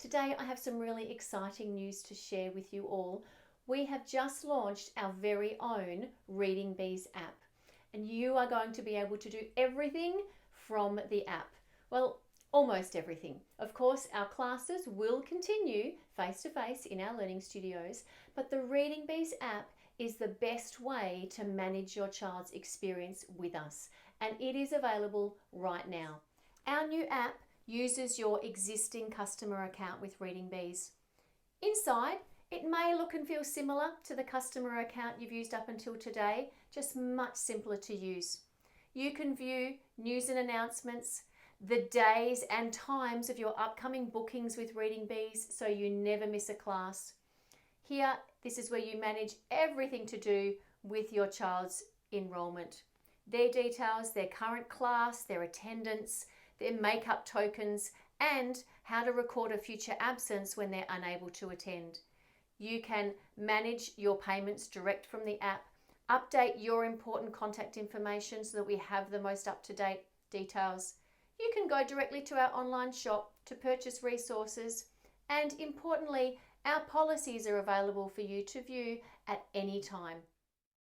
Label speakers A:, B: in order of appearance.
A: Today I have some really exciting news to share with you all. We have just launched our very own Reading Bees app, and you are going to be able to do everything from the app. Well, almost everything. Of course, our classes will continue face-to-face in our learning studios, but the Reading Bees app is the best way to manage your child's experience with us, and it is available right now. Our new app uses your existing customer account with Reading Bees. Inside, it may look and feel similar to the customer account you've used up until today, just much simpler to use. You can view news and announcements, the days and times of your upcoming bookings with Reading Bees so you never miss a class. Here, this is where you manage everything to do with your child's enrolment. Their details, their current class, their attendance, their makeup tokens, and how to record a future absence when they're unable to attend. You can manage your payments direct from the app, update your important contact information so that we have the most up-to-date details. You can go directly to our online shop to purchase resources, and importantly, our policies are available for you to view at any time.